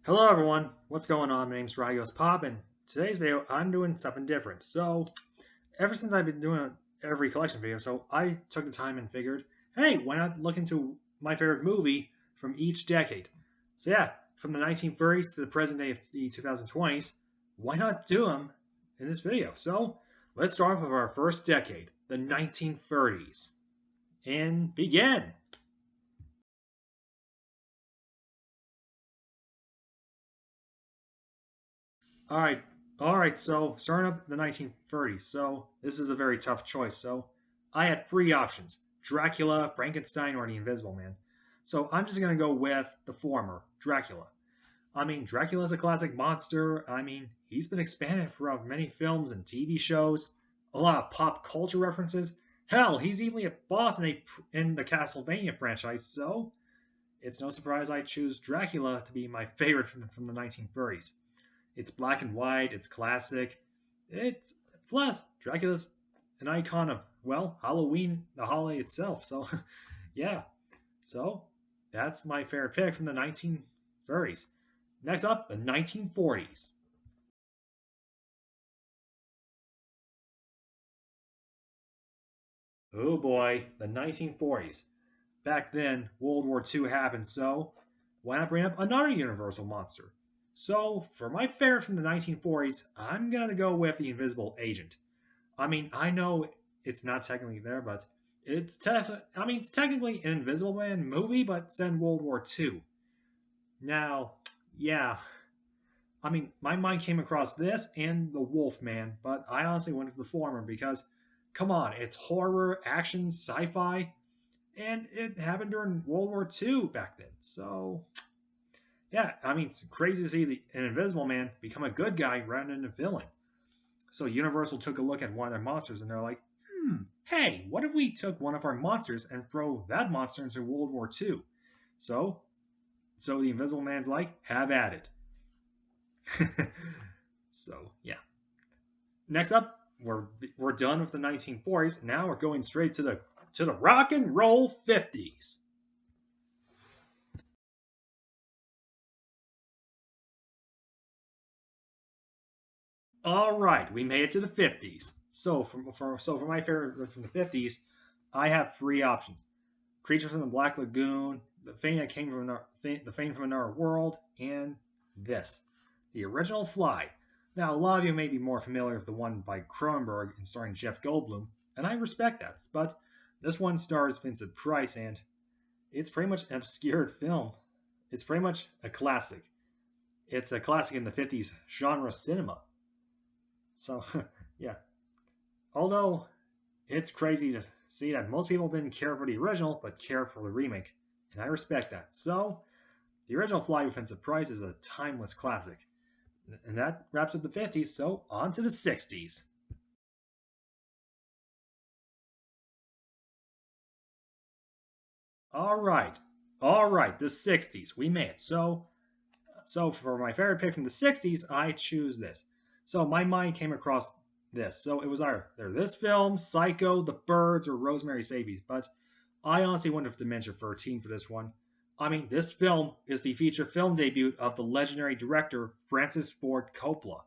Hello everyone, what's going on? My name's Poppin. Today's video, I'm doing something different. So, ever since I've been doing every collection video, I took the time and figured, hey, why not look into my favorite movie from each decade? So yeah, from the 1930s to the present day of the 2020s, why not do them in this video? So, let's start off with our first decade, the 1930s, and begin. All right, all right. So starting up the 1930s. So this is a very tough choice. So I had three options: Dracula, Frankenstein, or the Invisible Man. So I'm just gonna go with the former, Dracula. I mean, Dracula's a classic monster. I mean, he's been expanded throughout many films and TV shows, a lot of pop culture references. Hell, he's even a boss in the Castlevania franchise. So it's no surprise I choose Dracula to be my favorite from the 1930s. It's black and white. It's classic. It's plus Dracula's an icon of Halloween, the holiday itself. So yeah, so that's my favorite pick from the 1930s. Next up, the 1940s. Oh boy, the 1940s. Back then, World War II happened, so why not bring up another Universal monster? So, for my favorite from the 1940s, I'm gonna go with the Invisible Agent. I mean, I know it's not technically there, but it's technically an Invisible Man movie, but set in World War II. Now, yeah, I mean, my mind came across this and the Wolf Man, but I honestly went with the former because, come on, it's horror, action, sci-fi, and it happened during World War II back then. So, yeah, I mean, it's crazy to see an Invisible Man become a good guy rather than a villain. So Universal took a look at one of their monsters and they're like, hey, what if we took one of our monsters and throw that monster into World War II? So, so the Invisible Man's like, have at it. So yeah. Next up, we're done with the 1940s. Now we're going straight to the rock and roll 50s. All right, we made it to the 50s. So for my favorite from the 50s, I have three options: Creature from the Black Lagoon, The Thing That Came from The Thing from Another World, and this, the original Fly. Now, a lot of you may be more familiar with the one by Cronenberg and starring Jeff Goldblum, and I respect that. But this one stars Vincent Price, and it's pretty much an obscured film. It's pretty much a classic. It's a classic in the 50s genre cinema. So, yeah. Although it's crazy to see that most people didn't care for the original, but care for the remake, and I respect that. So, the original Fly with Vincent Price is a timeless classic. And that wraps up the 50s, so on to the 60s. All right, the 60s. We made it. So for my favorite pick from the 60s, I choose this. So my mind came across this. So it was either this film, Psycho, The Birds, or Rosemary's Babies. But I honestly went with Dementia 13 for this one. I mean, this film is the feature film debut of the legendary director Francis Ford Coppola.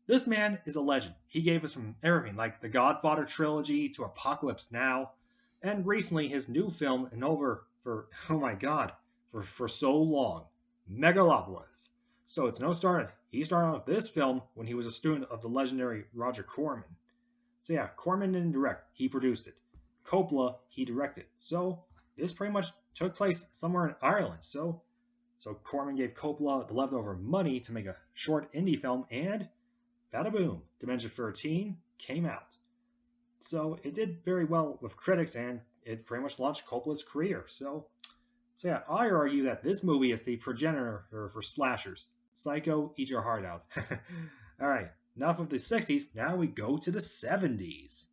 This man is a legend. He gave us from everything like the Godfather trilogy to Apocalypse Now, and recently his new film and over for oh my god, for so long, Megalopolis. So it's no started. He started off this film when he was a student of the legendary Roger Corman. So yeah, Corman didn't direct, he produced it. Coppola, he directed. So this pretty much took place somewhere in Ireland. So Corman gave Coppola the leftover money to make a short indie film, and bada boom, Dimension 13 came out. So it did very well with critics, and it pretty much launched Coppola's career. So yeah, I argue that this movie is the progenitor for slashers. Psycho, eat your heart out. All right, enough of the 60s. Now we go to the 70s.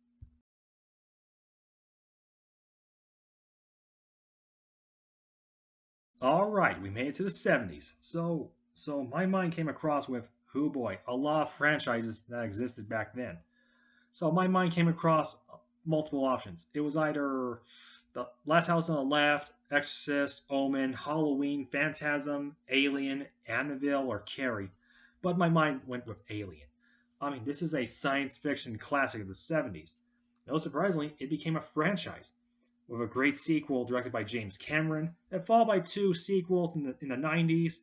All right, we made it to the 70s. So my mind came across with, oh boy, a lot of franchises that existed back then. So my mind came across multiple options. It was either the Last House on the Left, Exorcist, Omen, Halloween, Phantasm, Alien, Annabelle, or Carrie, but my mind went with Alien. I mean, this is a science fiction classic of the 70s. No surprisingly, it became a franchise, with a great sequel directed by James Cameron, and followed by two sequels in the 90s,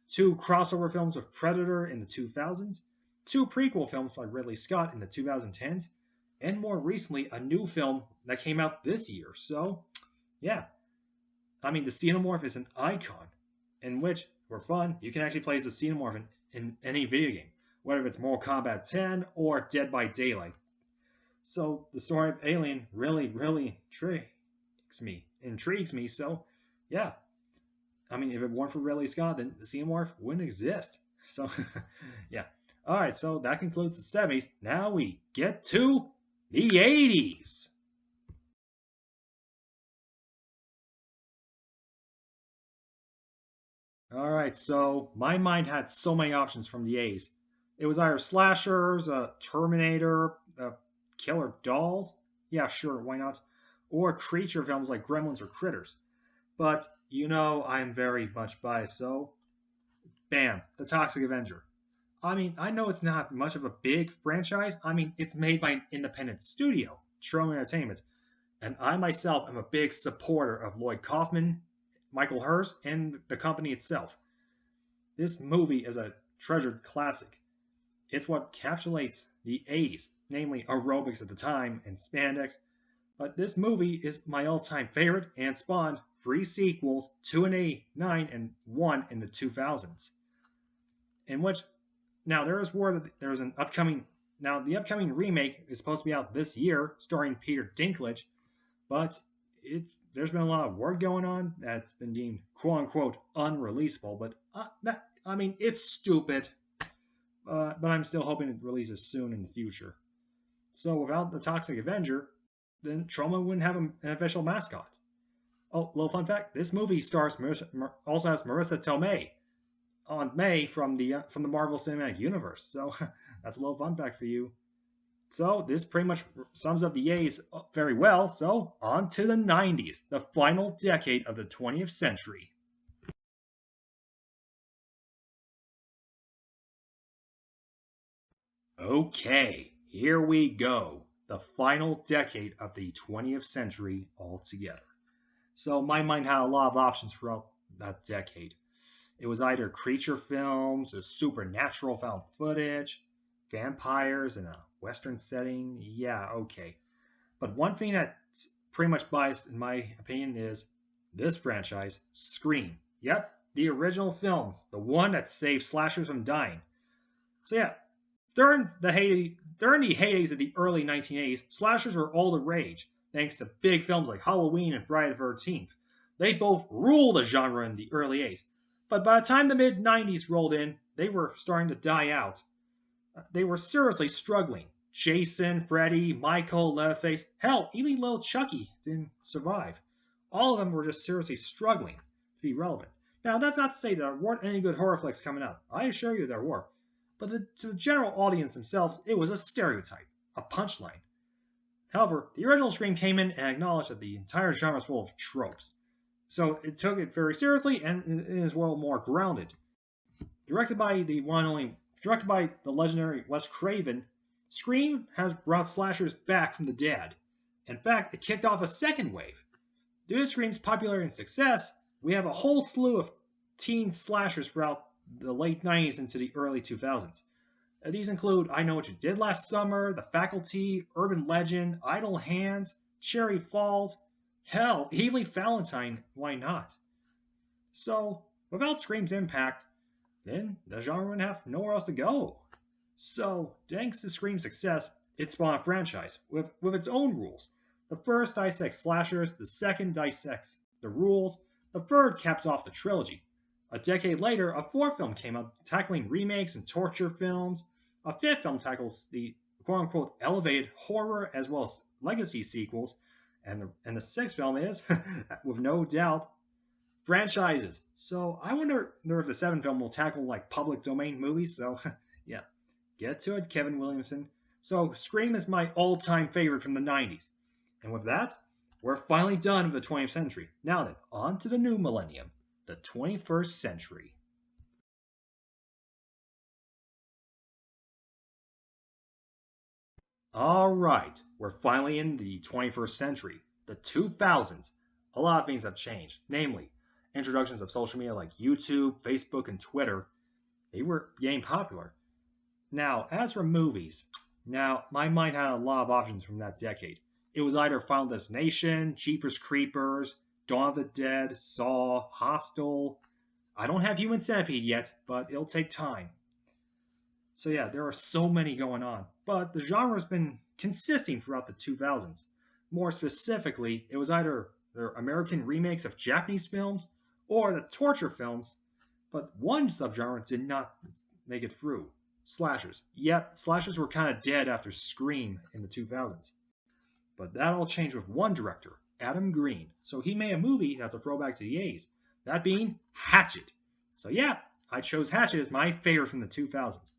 two crossover films with Predator in the 2000s, two prequel films by Ridley Scott in the 2010s, and more recently, a new film that came out this year. So, yeah, I mean, the Xenomorph is an icon, in which, for fun, you can actually play as a Xenomorph in any video game, whether it's Mortal Kombat 10 or Dead by Daylight. So the story of Alien really, really intrigues me. So, yeah, I mean, if it weren't for Ridley Scott, then the Xenomorph wouldn't exist. So, yeah. All right, so that concludes the 70s. Now we get to the 80s. All right, so my mind had so many options from the A's. It was either slashers, Terminator, Killer Dolls. Yeah, sure, why not? Or creature films like Gremlins or Critters. But you know I'm very much biased, so bam, The Toxic Avenger. I mean, I know it's not much of a big franchise. I mean, it's made by an independent studio, Troma Entertainment, and I myself am a big supporter of Lloyd Kaufman, Michael Hurst, and the company itself. This movie is a treasured classic. It's what encapsulates the A's, namely aerobics at the time and spandex. But this movie is my all time favorite and spawned three sequels, two in '89 and one in the 2000s. In which, now there is word that there's an upcoming, now the upcoming remake is supposed to be out this year, starring Peter Dinklage, but there's been a lot of word going on that's been deemed quote unquote unreleasable. But I mean, it's stupid. But I'm still hoping it releases soon in the future. So without the Toxic Avenger, then Troma wouldn't have an official mascot. Oh, little fun fact: this movie stars also has Marissa Tomei on May from the Marvel Cinematic Universe. So that's a little fun fact for you. So this pretty much sums up the A's very well. So on to the 90s, the final decade of the 20th century. Okay, here we go. The final decade of the 20th century altogether. So my mind had a lot of options throughout that decade. It was either creature films, or supernatural found footage, vampires in a Western setting. Yeah, okay. But one thing that's pretty much biased, in my opinion, is this franchise, Scream. Yep, the original film, the one that saved slashers from dying. So yeah, during the heydays of the early 1980s, slashers were all the rage, thanks to big films like Halloween and Friday the 13th. They both ruled the genre in the early 80s. But by the time the mid 90s rolled in, they were starting to die out. They were seriously struggling. Jason, Freddy, Michael, Leatherface, hell, even little Chucky didn't survive. All of them were just seriously struggling to be relevant. Now, that's not to say there weren't any good horror flicks coming out. I assure you there were. But to the general audience themselves, it was a stereotype, a punchline. However, the original Scream came in and acknowledged that the entire genre is full of tropes. So it took it very seriously and is well more grounded. Directed by the legendary Wes Craven, Scream has brought slashers back from the dead. In fact, it kicked off a second wave. Due to Scream's popularity and success, we have a whole slew of teen slashers throughout the late 90s into the early 2000s. These include I Know What You Did Last Summer, The Faculty, Urban Legend, Idle Hands, Cherry Falls, hell, Healy Valentine, why not? So, without Scream's impact, then the genre would have nowhere else to go. So, thanks to Scream's success, it spawned a franchise with its own rules. The first dissects slashers, the second dissects the rules, the third caps off the trilogy. A decade later, a fourth film came out tackling remakes and torture films. A fifth film tackles the quote unquote elevated horror as well as legacy sequels. And the sixth film is, with no doubt, franchises. So I wonder if the seventh film will tackle like public domain movies. So yeah, get to it, Kevin Williamson. So Scream is my all-time favorite from the 90s. And with that, we're finally done with the 20th century. Now then, on to the new millennium, the 21st century. All right, we're finally in the 21st century, the 2000s. A lot of things have changed, namely, introductions of social media like YouTube, Facebook, and Twitter. They were getting popular. Now, as for movies, now my mind had a lot of options from that decade. It was either Final Destination, Jeepers Creepers, Dawn of the Dead, Saw, Hostel. I don't have Human Centipede yet, but it'll take time. So yeah, there are so many going on, but the genre has been consistent throughout the 2000s. More specifically, it was either the American remakes of Japanese films or the torture films, but one subgenre did not make it through. Slashers. Yep, slashers were kind of dead after Scream in the 2000s. But that all changed with one director, Adam Green. So he made a movie that's a throwback to the 80s, that being Hatchet. So yeah, I chose Hatchet as my favorite from the 2000s.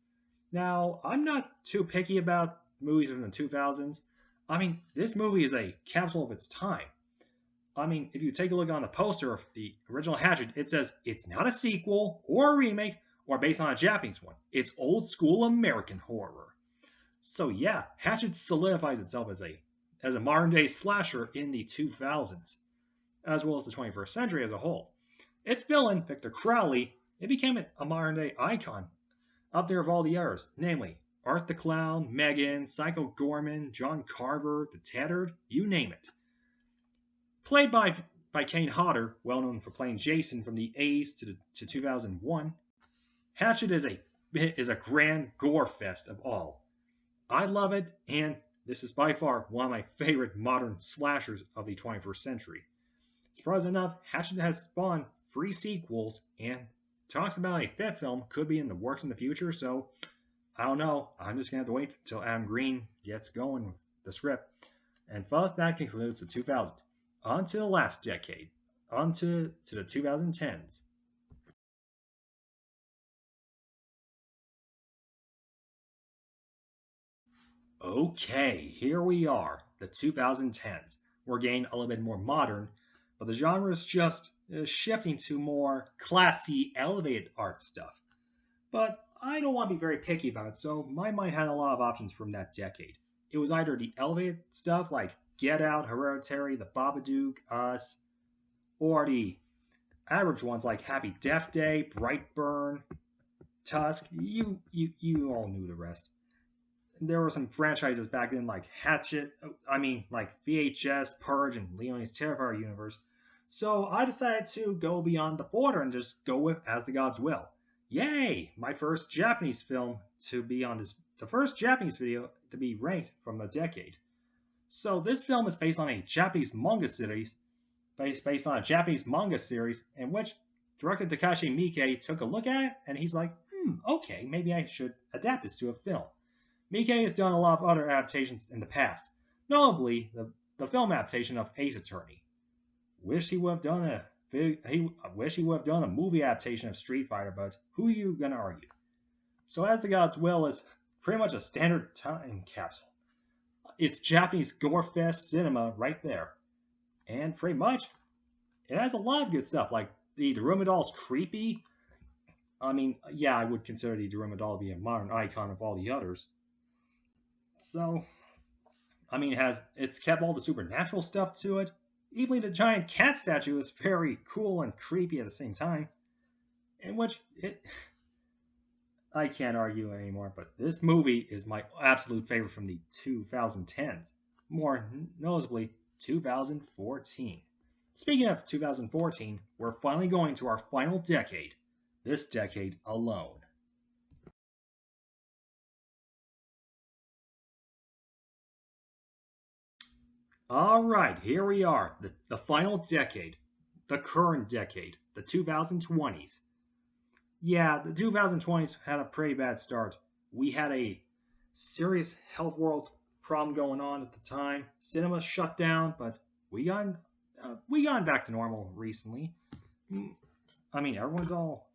Now, I'm not too picky about movies from the 2000s. I mean, this movie is a capsule of its time. I mean, if you take a look on the poster of the original Hatchet, it says it's not a sequel or a remake or based on a Japanese one. It's old school American horror. So yeah, Hatchet solidifies itself as a modern day slasher in the 2000s, as well as the 21st century as a whole. Its villain, Victor Crowley, it became a modern day icon up there of all the others, namely Art the Clown, Megan, Psycho Gorman, John Carver, The Tattered, you name it. Played by Kane Hodder, well known for playing Jason from the A's to 2001, Hatchet is a grand gore fest of all. I love it, and this is by far one of my favorite modern slashers of the 21st century. Surprisingly enough, Hatchet has spawned 3 sequels, and talks about a fifth film could be in the works in the future, so I don't know. I'm just going to have to wait until Adam Green gets going with the script. And thus, that concludes the 2000s. On to the last decade. On to the 2010s. Okay, here we are, the 2010s. We're getting a little bit more modern, but the genre is just shifting to more classy, elevated art stuff. But I don't want to be very picky about it, so my mind had a lot of options from that decade. It was either the elevated stuff like Get Out, Hereditary, The Babadook, Us, or the average ones like Happy Death Day, Brightburn, Tusk. You all knew the rest. There were some franchises back then like Hatchet, like VHS, Purge, and Leone's Terrifier universe. So I decided to go beyond the border and just go with As the Gods Will. Yay! My first Japanese film to be on this, the first Japanese video to be ranked from the decade. So this film is based on a Japanese manga series, based on a Japanese manga series, in which director Takashi Miike took a look at it and he's like, okay, maybe I should adapt this to a film. Miike has done a lot of other adaptations in the past, notably the film adaptation of Ace Attorney. Wish he would have done I wish he would have done a movie adaptation of Street Fighter, but who are you gonna argue? So As the Gods Will is pretty much a standard time capsule. It's Japanese gore fest cinema right there. And pretty much, it has a lot of good stuff, like the Daruma doll's creepy. Yeah, I would consider the Daruma doll to be a modern icon of all the others. So, it's kept all the supernatural stuff to it. Even the giant cat statue is very cool and creepy at the same time. In which I can't argue anymore, but this movie is my absolute favorite from the 2010s. More noticeably, 2014. Speaking of 2014, we're finally going to our final decade. This decade alone. All right, here we are, the final decade, the current decade, the 2020s. Yeah, the 2020s had a pretty bad start. We had a serious health world problem going on at the time. Cinema shut down, but we got back to normal recently. Mm, everyone's all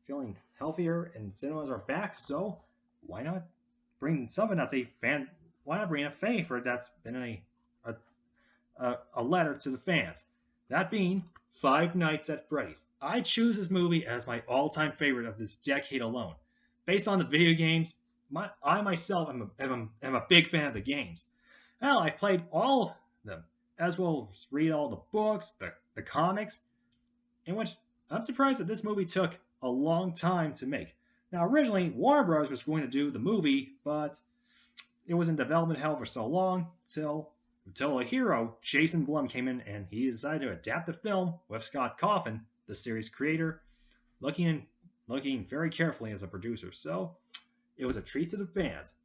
feeling healthier, and cinemas are back. So why not bring something that's a fan? Why not bring a favorite that's been a a letter to the fans. That being Five Nights at Freddy's. I choose this movie as my all-time favorite of this decade alone. Based on the video games, I myself am a big fan of the games. Hell, I've played all of them, as well as read all the books, the comics, in which I'm surprised that this movie took a long time to make. Now, originally, Warner Bros. Was going to do the movie, but it was in development hell for so long until a hero, Jason Blum, came in and he decided to adapt the film with Scott Cawthon, the series creator, looking very carefully as a producer. So it was a treat to the fans.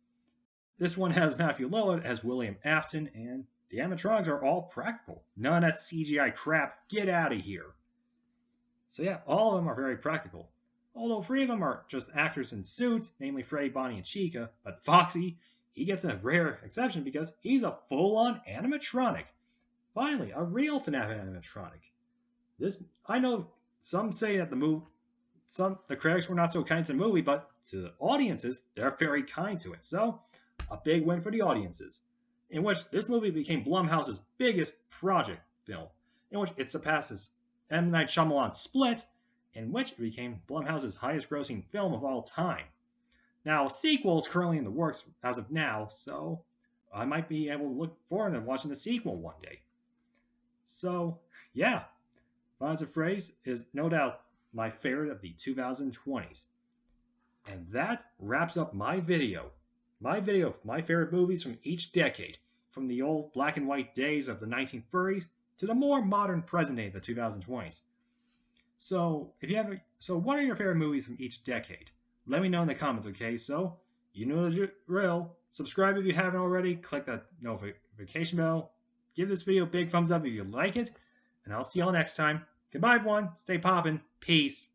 This one has Matthew Lillard as William Afton, and the animatronics are all practical. None of that CGI crap. Get out of here. So yeah, all of them are very practical. Although 3 of them are just actors in suits, namely Freddy, Bonnie, and Chica, but Foxy, he gets a rare exception because he's a full-on animatronic. Finally, a real FNAF animatronic. I know some say that the critics were not so kind to the movie, but to the audiences, they're very kind to it. So, a big win for the audiences, in which this movie became Blumhouse's biggest project film, in which it surpasses M. Night Shyamalan's Split, in which it became Blumhouse's highest-grossing film of all time. Now, a sequel is currently in the works as of now, so I might be able to look forward to watching the sequel one day. So, yeah, Finds of Phrase is no doubt my favorite of the 2020s. And that wraps up my video. My video of my favorite movies from each decade, from the old black and white days of the 1930s to the more modern present day of the 2020s. So, what are your favorite movies from each decade? Let me know in the comments, okay? So, you know the drill. Subscribe if you haven't already. Click that notification bell. Give this video a big thumbs up if you like it. And I'll see y'all next time. Goodbye, everyone. Stay poppin'. Peace.